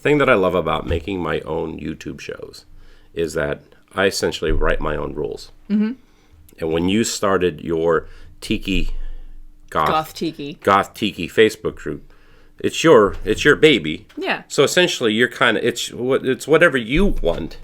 thing that I love about making my own YouTube shows is that I essentially write my own rules. Mm-hmm. And when you started your Tiki Goth Tiki Facebook group, it's your baby. Yeah. So essentially, you're kind of it's whatever you want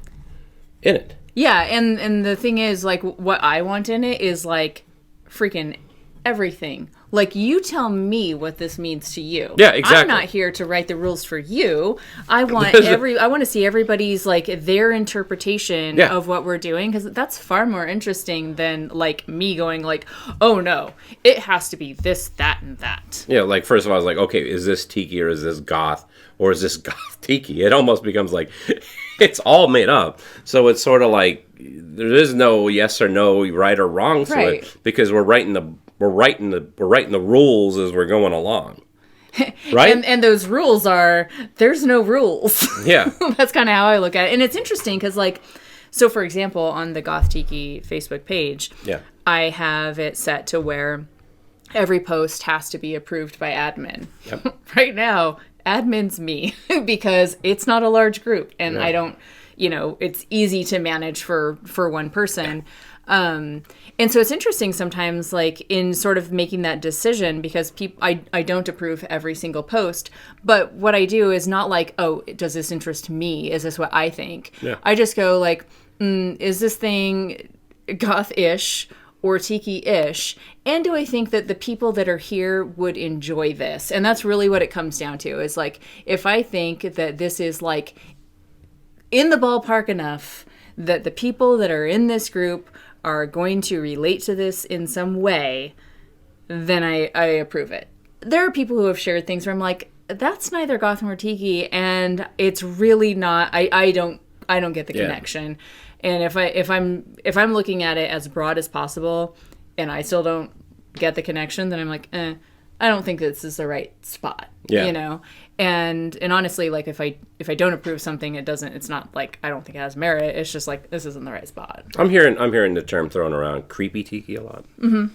in it. Yeah, and the thing is, like, what I want in it is like freaking everything. Like, you tell me what this means to you. Yeah, exactly. I'm not here to write the rules for you. I want to see everybody's, like, their interpretation of what we're doing, because that's far more interesting than, like, me going, like, oh, no, it has to be this, that, and that. Yeah, like, first of all, I was like, okay, is this Tiki or is this Goth? Or is this Goth Tiki? It almost becomes like, it's all made up. So it's sort of like, there is no yes or no, right or wrong to it, because we're writing the rules as we're going along, right? and those rules are, there's no rules. Yeah. That's kind of how I look at it. And it's interesting because, like, so for example, on the Goth Tiki Facebook page, I have it set to where every post has to be approved by admin. Yep. Right now, admin's me because it's not a large group, and I don't, it's easy to manage for one person. And so it's interesting sometimes, like, in sort of making that decision, because I don't approve every single post, but what I do is not like, oh, does this interest me? Is this what I think? Yeah. I just go like, is this thing goth-ish or tiki-ish? And do I think that the people that are here would enjoy this? And that's really what it comes down to, is like, if I think that this is like in the ballpark enough that the people that are in this group are going to relate to this in some way, then I approve it. There are people who have shared things where I'm like, that's neither goth nor tiki, and it's really not. I don't get the connection. And if I'm looking at it as broad as possible, and I still don't get the connection, then I'm like, I don't think this is the right spot. Yeah. And honestly, like, if I don't approve something, it's not like I don't think it has merit. It's just like, this isn't the right spot. I'm hearing the term thrown around, creepy tiki, a lot. Mm-hmm.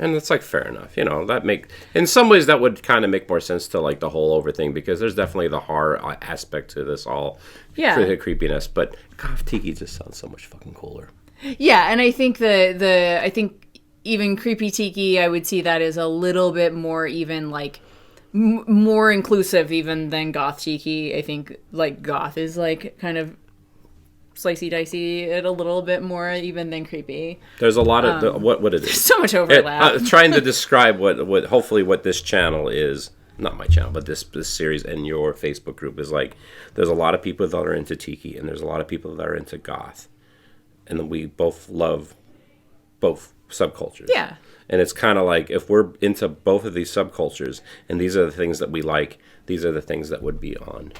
And it's like, fair enough. In some ways that would kind of make more sense to, like, the whole over thing, because there's definitely the horror aspect to this all. Yeah. For the creepiness, but goth tiki just sounds so much fucking cooler. Yeah, and I think I think even creepy tiki, I would see that as a little bit more even, like, more inclusive even than goth tiki. I think, like, goth is, like, kind of slicey dicey it a little bit more even than creepy. There's a lot of what it is. There's so much overlap. Trying to describe what hopefully what this channel is, not my channel, but this series and your Facebook group is like. There's a lot of people that are into tiki, and there's a lot of people that are into goth, and we both love both subcultures. Yeah. And it's kind of like, if we're into both of these subcultures, and these are the things that we like, these are the things that would be on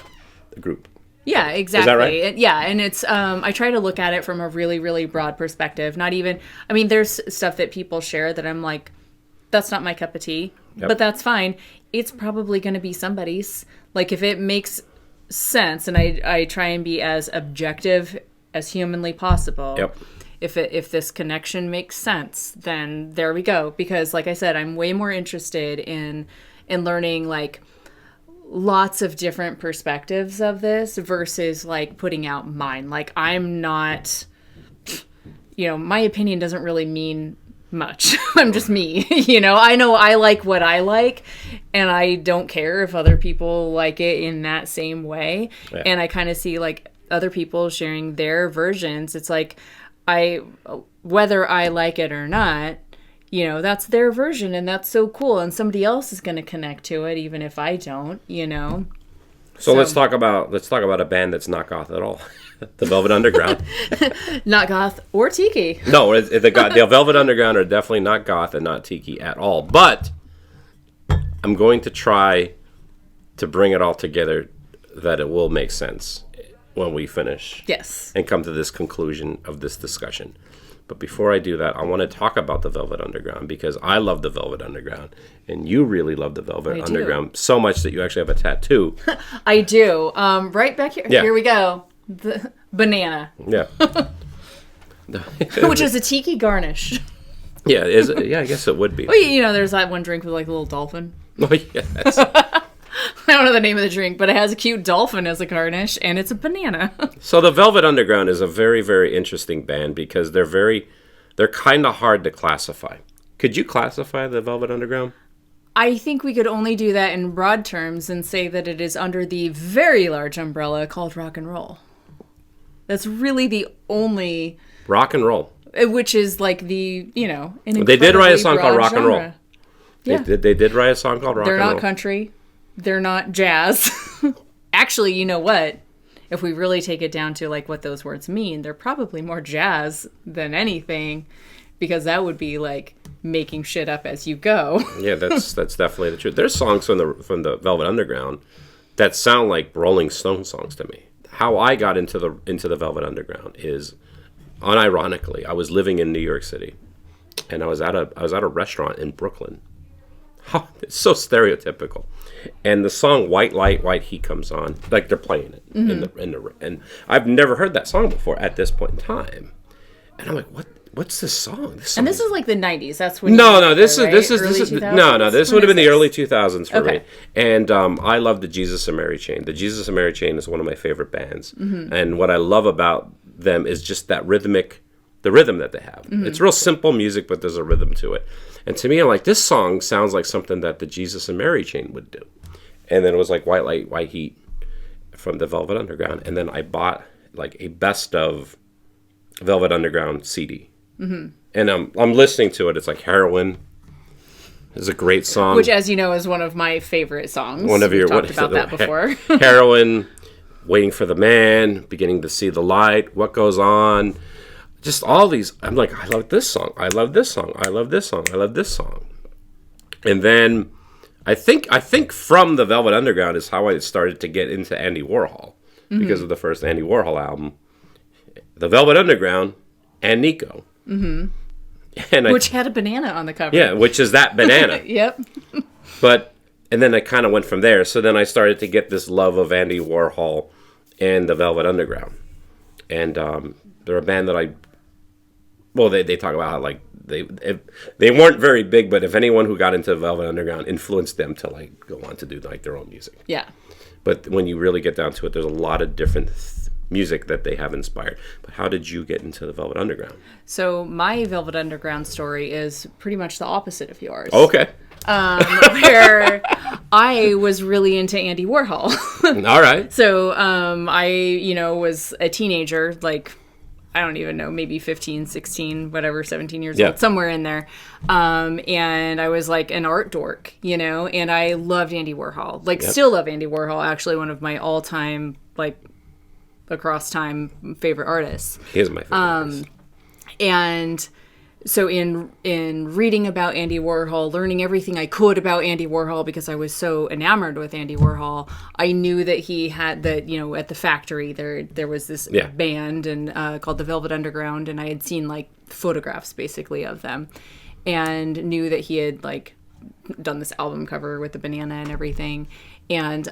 the group. Yeah, exactly. Is that right? Yeah, and it's, I try to look at it from a really, really broad perspective. Not even, I mean, there's stuff that people share that I'm like, that's not my cup of tea, but that's fine. It's probably going to be somebody's. Like, if it makes sense, and I try and be as objective as humanly possible. Yep. If this connection makes sense, then there we go. Because, like I said, I'm way more interested in learning, like, lots of different perspectives of this versus, like, putting out mine. Like, I'm not, my opinion doesn't really mean much. I'm just me. I know I like what I like, and I don't care if other people like it in that same way. Yeah. And I kind of see, like, other people sharing their versions. It's like, whether I like it or not, that's their version, and that's so cool, and somebody else is going to connect to it even if I don't. So let's talk about a band that's not goth at all. The Velvet Underground. Not goth or tiki. No, the Velvet Underground are definitely not goth and not tiki at all. But I'm going to try to bring it all together that it will make sense when we finish. Yes. And come to this conclusion of this discussion. But before I do that, I want to talk about the Velvet Underground, because I love the Velvet Underground, and you really love the Velvet Underground so much that you actually have a tattoo. I do. Right back here. Yeah. Here we go. The banana. Yeah. Which is a tiki garnish. Yeah, I guess it would be. Well, there's that one drink with, like, a little dolphin. Oh, yes. I don't know the name of the drink, but it has a cute dolphin as a garnish, and it's a banana. So the Velvet Underground is a very, very interesting band because they're kind of hard to classify. Could you classify the Velvet Underground? I think we could only do that in broad terms and say that it is under the very large umbrella called rock and roll. That's really the only... Rock and roll. Which is like the, They did write a song called Rock and Roll. Yeah. They did write a song called Rock and Roll. They're not country. They're not jazz. Actually, you know what? If we really take it down to like what those words mean, they're probably more jazz than anything, because that would be like making shit up as you go. Yeah, that's definitely the truth. There's songs from the Velvet Underground that sound like Rolling Stone songs to me. How I got into the Velvet Underground is, unironically, I was living in New York City, and I was at a restaurant in Brooklyn. Oh, it's so stereotypical. And the song "White Light, White Heat" comes on, like they're playing it and I've never heard that song before at this point in time, and I'm like, what's this song? This is like the 90s. That's when this would have been the early 2000s for me. And I love the Jesus and Mary Chain. The Jesus and Mary Chain is one of my favorite bands, and what I love about them is just the rhythm that they have. It's real simple music, but there's a rhythm to it. And to me, I'm like, this song sounds like something that the Jesus and Mary Chain would do. And then it was like White Light, White Heat from the Velvet Underground. And then I bought like a best of Velvet Underground CD. And I'm listening to it. It's like Heroin is a great song. Which, as you know, is one of my favorite songs. We've talked about that before. Heroin, Waiting for the Man, Beginning to See the Light, What Goes On. Just all these, I'm like, I love this song. I love this song. I love this song. I love this song. And then I think from the Velvet Underground is how I started to get into Andy Warhol, because of the first Andy Warhol album, the Velvet Underground and Nico. And which had a banana on the cover. Yeah, which is that banana. Yep. And then I kind of went from there. So then I started to get this love of Andy Warhol and the Velvet Underground. And they're a band that they talk about how like they weren't very big, but if anyone who got into Velvet Underground influenced them to like go on to do like their own music. Yeah. But when you really get down to it, there's a lot of different music that they have inspired. But how did you get into the Velvet Underground? So my Velvet Underground story is pretty much the opposite of yours. Okay. Where I was really into Andy Warhol. All right. So I, was a teenager, like, I don't even know, maybe 15, 16, whatever, 17 years old, somewhere in there. And I was like an art dork, and I loved Andy Warhol. Like, still love Andy Warhol, actually one of my all-time, like, across time favorite artists. He is my favorite artist. And so in reading about Andy Warhol, learning everything I could about Andy Warhol, because I was so enamored with Andy Warhol, I knew that he had at the factory there was this band and called the Velvet Underground, and I had seen like photographs basically of them, and knew that he had like done this album cover with the banana and everything, and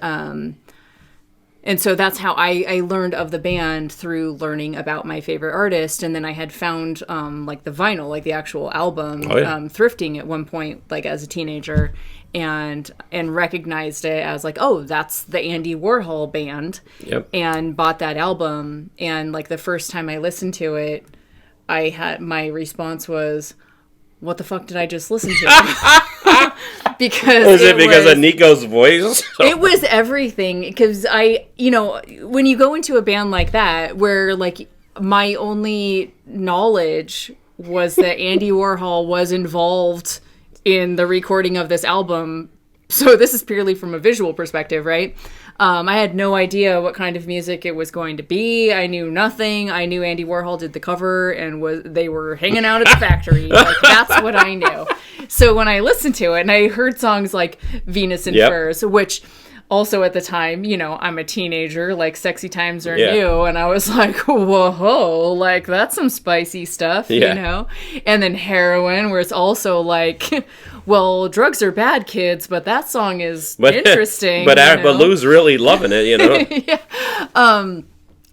so that's how I learned of the band, through learning about my favorite artist. And then I had found like the vinyl, like the actual album, thrifting at one point, like as a teenager, and recognized it as like, oh, that's the Andy Warhol band. Yep. And bought that album. And like the first time I listened to it, my response was, what the fuck did I just listen to? Because because of Nico's voice? It was everything. Because when you go into a band like that, where like my only knowledge was that Andy Warhol was involved in the recording of this album. So this is purely from a visual perspective, right? I had no idea what kind of music it was going to be. I knew nothing. I knew Andy Warhol did the cover and they were hanging out at the factory. Like, that's what I knew. So when I listened to it and I heard songs like Venus in Furs, which also at the time, I'm a teenager, like Sexy Times Are New. And I was like, whoa, like that's some spicy stuff, And then Heroin, where it's also like, well, drugs are bad, kids, but that song is interesting. But Lou's really loving it,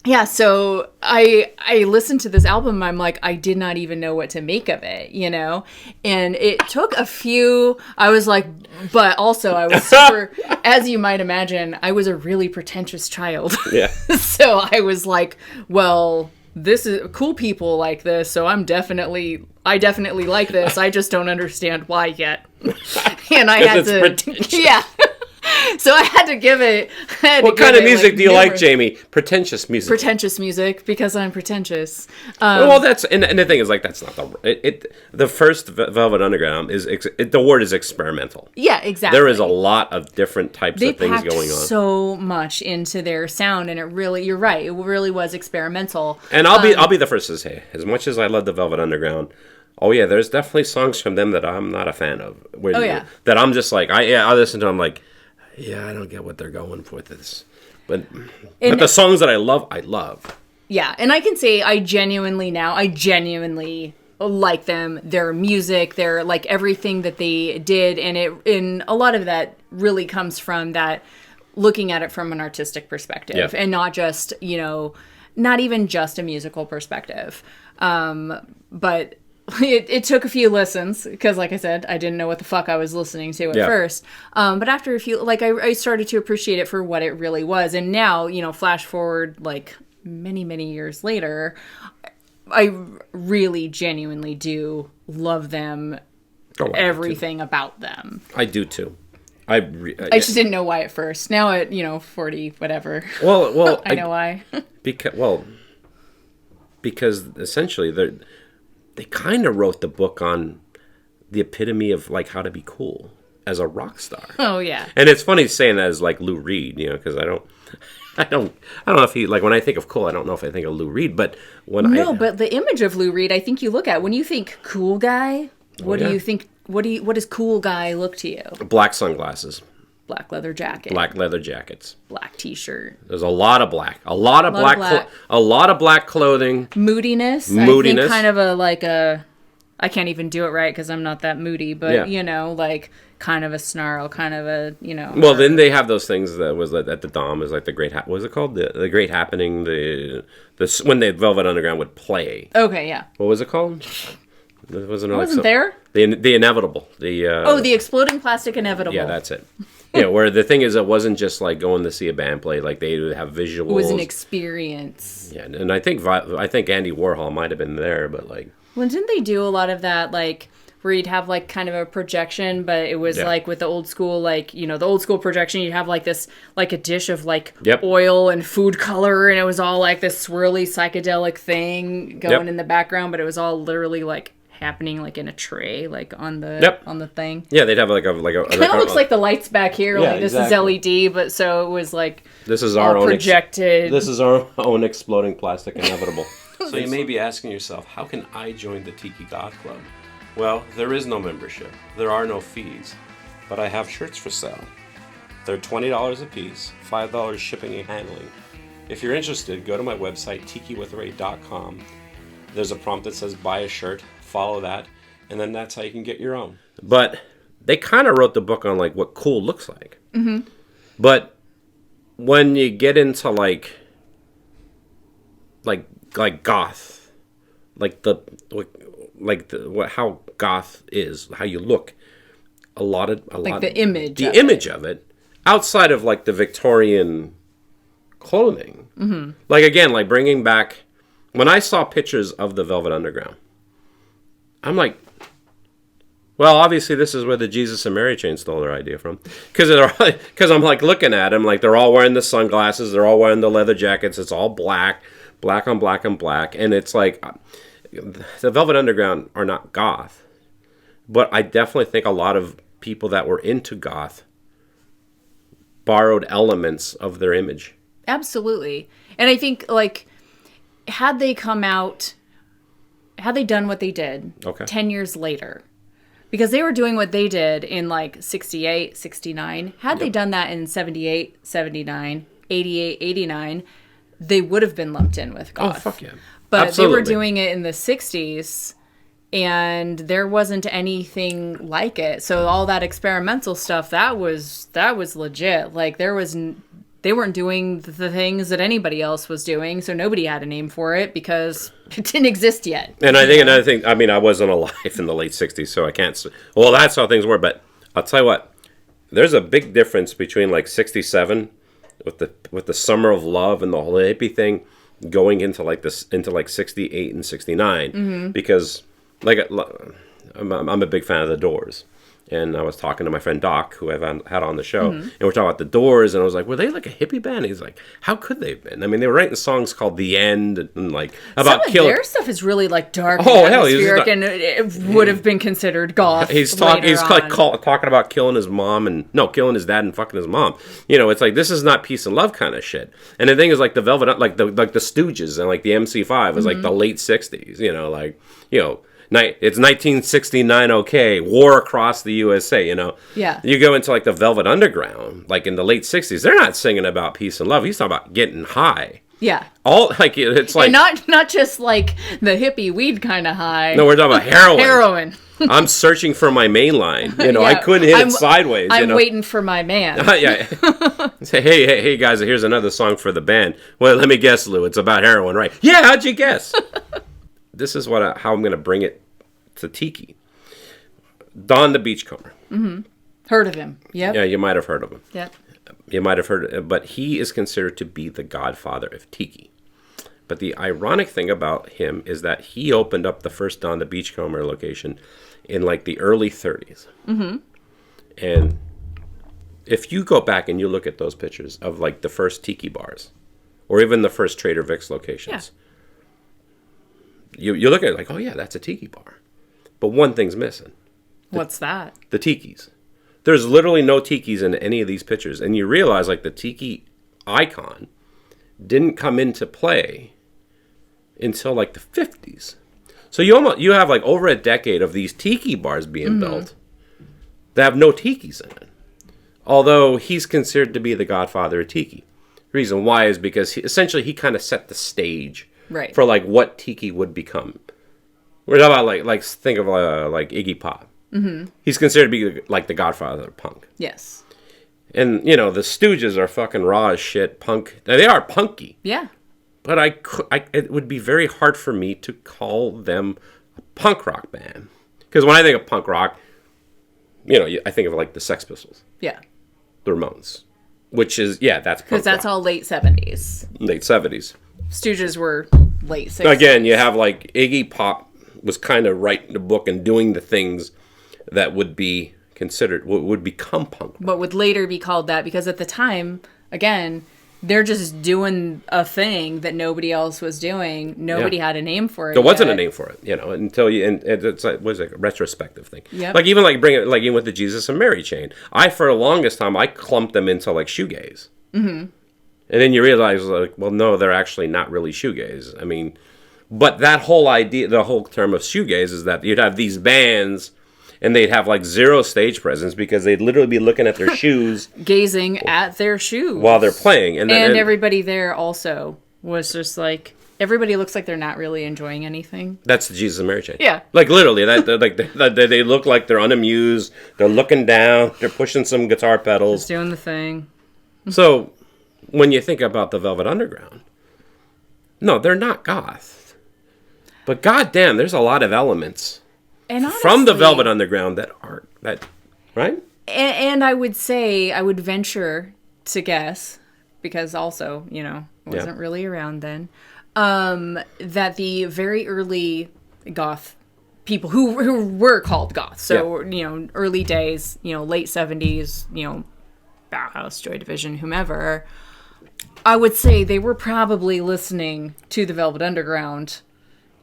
yeah, so I listened to this album. I'm like, I did not even know what to make of it, you know? And it took a few, I was like, but also I was super, as you might imagine, I was a really pretentious child. Yeah. So I was like, well, this is cool people like this, so I definitely like this. I just don't understand why yet. And I had to, yeah. So I had to give it. What kind of music do you like, Jamie? Pretentious music. Pretentious music, because I'm pretentious. Well, that's and the thing is, like, that's not the first Velvet Underground is the word is experimental. Yeah, exactly. There is a lot of different types of things going on. So much into their sound, and you're right. It really was experimental. And I'll be the first to say, as much as I love the Velvet Underground. Oh yeah, there's definitely songs from them that I'm not a fan of. That I'm just like I listen to them like. Yeah, I don't get what they're going for with this. But the songs that I love. Yeah, and I can say I genuinely like them, their music, their like everything that they did, and a lot of that really comes from that looking at it from an artistic perspective and not just, not even just a musical perspective. But it took a few listens because, like I said, I didn't know what the fuck I was listening to at first. But after a few, like I started to appreciate it for what it really was. And now, flash forward like many, many years later, I really genuinely do love them. Everything about them. I do too. I just didn't know why at first. Now at 40 whatever. Well, I know why. Because essentially they kind of wrote the book on the epitome of like how to be cool as a rock star. Oh yeah. And it's funny saying that as like Lou Reed, because I don't know if he, like, when I think of cool, I don't know if I think of Lou Reed, but but the image of Lou Reed, I think you look at when you think cool guy, what do you think? What does cool guy look to you? Black sunglasses. Black leather jacket. Black leather jackets. Black t-shirt. There's a lot of black. A lot of black clothing. Moodiness. I think kind of I can't even do it right because I'm not that moody, but like kind of a snarl, kind of a, Well, then they have those things that was at the Dom is like the Great, what was it called? The Great Happening, when the Velvet Underground would play. Okay, yeah. What was it called? It wasn't there? The Inevitable. The Exploding Plastic Inevitable. Yeah, that's it. Where the thing is, it wasn't just like going to see a band play. Like they would have visuals. It was an experience. Yeah, and I think Andy Warhol might have been there, but like. Well, didn't they do a lot of that, like where you'd have like kind of a projection, but it was like with the old school, like the old school projection, you'd have like this, like a dish of like oil and food color, and it was all like this swirly psychedelic thing going in the background, but it was all literally like happening like in a tray, like on the thing. Yeah, they'd have like a it kind of looks like the lights back here. Yeah, like this is LED, but so it was like this is our own projected. This is our own exploding plastic inevitable. So you may be asking yourself, how can I join the Tiki Goth Club? Well, there is no membership. There are no fees, but I have shirts for sale. They're $20 a piece, $5 shipping and handling. If you're interested, go to my website, tikiwithray.com. There's a prompt that says buy a shirt. Follow that, and then that's how you can get your own. But they kind of wrote the book on like what cool looks like. Mm-hmm. But when you get into like goth, how goth is, how you look, the image of it, outside of like the Victorian clothing, like again, like bringing back when I saw pictures of the Velvet Underground. I'm like, well, obviously this is where the Jesus and Mary chain stole their idea from. Because I'm like looking at them, like they're all wearing the sunglasses, they're all wearing the leather jackets, it's all black on black on black. And it's like, the Velvet Underground are not goth. But I definitely think a lot of people that were into goth borrowed elements of their image. Absolutely. And I think, like, had they done what they did 10 years later, because they were doing what they did in like 68, 69, had they done that in 78, 79, 88, 89, they would have been lumped in with goth. Oh, fuck yeah. But Absolutely. They were doing it in the 60s, and there wasn't anything like it. So all that experimental stuff, that was legit. Like there was they weren't doing the things that anybody else was doing, so nobody had a name for it because it didn't exist yet. And I think another thing, I mean, I wasn't alive in the late 60s, so I can't, well, that's how things were, but I'll tell you what, there's a big difference between like 67 with the Summer of Love and the whole hippie thing going into like 68 and 69, because like I'm a big fan of the Doors. And I was talking to my friend Doc, who I've had on the show, and we're talking about the Doors, and I was like, were they like a hippie band? He's like, how could they have been? I mean, they were writing songs called The End, and like about killing. Their stuff is really like dark and atmospheric, and it would have been considered goth. He's like talking about killing his mom, killing his dad and fucking his mom. You know, it's like, this is not peace and love kind of shit. And the thing is, like the Velvet, like the Stooges and like the MC5 was like the late 60s, it's 1969, okay, war across the USA, Yeah. You go into, like, the Velvet Underground, like, in the late 60s, they're not singing about peace and love. He's talking about getting high. Yeah. It's like... And not just, like, the hippie weed kind of high. No, we're talking about heroin. Heroin. I'm searching for my main line. I couldn't hit it sideways. I'm waiting for my man. Yeah. Say, hey, guys, here's another song for the band. Well, let me guess, Lou, it's about heroin, right? Yeah, how'd you guess? This is how I'm going to bring it to Tiki. Don the Beachcomber. Mm-hmm. Heard of him. Yep. Yeah, you might have heard of him. Yep. You might have heard it, but he is considered to be the godfather of Tiki. But the ironic thing about him is that he opened up the first Don the Beachcomber location in like the early 30s. Mm-hmm. And if you go back and you look at those pictures of like the first Tiki bars, or even the first Trader Vic's locations, you look at it like, oh yeah, that's a Tiki bar. But one thing's missing. What's that? The Tikis. There's literally no Tikis in any of these pictures. And you realize like the Tiki icon didn't come into play until like the 50s. So you have like over a decade of these Tiki bars being built that have no Tikis in it. Although he's considered to be the godfather of Tiki. The reason why is because he kind of set the stage for like what Tiki would become. We're talking about like think of like Iggy Pop. Mm-hmm. He's considered to be like the godfather of punk. Yes. And the Stooges are fucking raw as shit punk. Now, they are punky. Yeah. But it would be very hard for me to call them a punk rock band. Because when I think of punk rock, I think of like the Sex Pistols. Yeah. The Ramones. Which is, that's punk because that's rock. all late 70s. Late 70s. Stooges were late 60s. Again, you have like Iggy Pop was kind of writing the book and doing the things that would be considered, would become punk rock. But would later be called that because at the time, again, they're just doing a thing that nobody else was doing. Nobody had a name for it. There wasn't a name for it, until and it's like, what is it, a retrospective thing. Yep. Like even like bring it, like even with the Jesus and Mary chain. For the longest time, I clumped them into like shoegaze. Mm-hmm. And then you realize, like, well, no, they're actually not really shoegaze. I mean, but that whole idea, the whole term of shoegaze is that you'd have these bands and they'd have like zero stage presence because they'd literally be looking at their shoes. Gazing at their shoes. While they're playing. And everybody there also was just like, everybody looks like they're not really enjoying anything. That's the Jesus and Mary chain. Yeah. Like literally, they look like they're unamused. They're looking down. They're pushing some guitar pedals. Just doing the thing. So when you think about the Velvet Underground, no, they're not goth. But goddamn, there's a lot of elements from the Velvet Underground that aren't that, right? And I would say, I would venture to guess, because also, wasn't really around then, that the very early goth people who were called goth, so, early days, late 70s, Bauhaus, Joy Division, whomever, I would say they were probably listening to the Velvet Underground.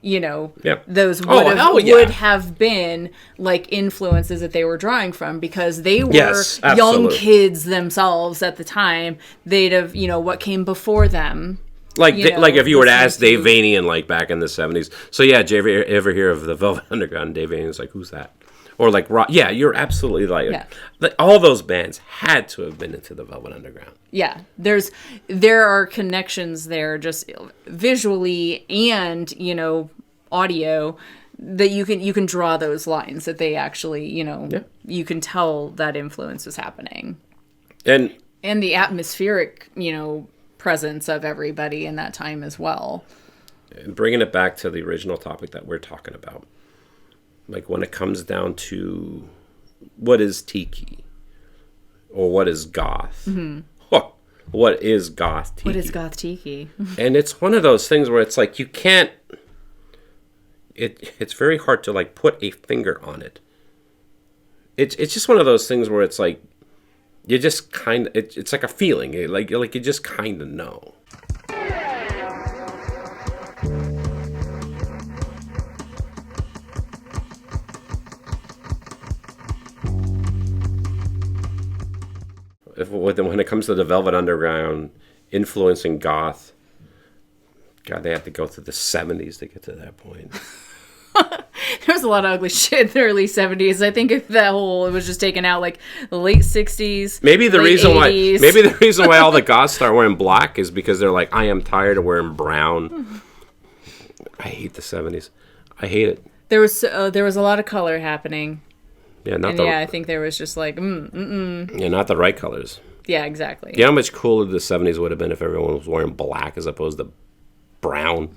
Those would have been like influences that they were drawing from because they were young kids themselves at the time. They'd have, what came before them. Like if you were to ask Dave Vanian, like back in the 70s. So yeah, did you ever hear of the Velvet Underground? Dave Vanian's like, who's that? Or like, yeah, you're absolutely like all those bands had to have been into the Velvet Underground. Yeah, there are connections there, just visually and audio, that you can draw those lines that they actually you can tell that influence was happening. And And the atmospheric, presence of everybody in that time as well. And bringing it back to the original topic that we're talking about, like when it comes down to what is tiki or what is goth, what is goth tiki? What is goth tiki? And it's one of those things where it's like you can't. It's very hard to like put a finger on it. It's just one of those things where it's like you just kind of it's like a feeling, like you just kind of know. When it comes to the Velvet Underground influencing goth, God, they had to go through the 70s to get to that point. There was a lot of ugly shit in the early 70s. I think if that whole it was just taken out like the late 60s. Maybe the late reason 80s. why the reason why all the goths start wearing black is because they're like, I am tired of wearing brown. I hate the 70s. I hate it. There was a lot of color happening. Yeah, I think there was just like Yeah, not the right colors. Yeah, exactly. You know how much cooler the 70s would have been if everyone was wearing black as opposed to brown?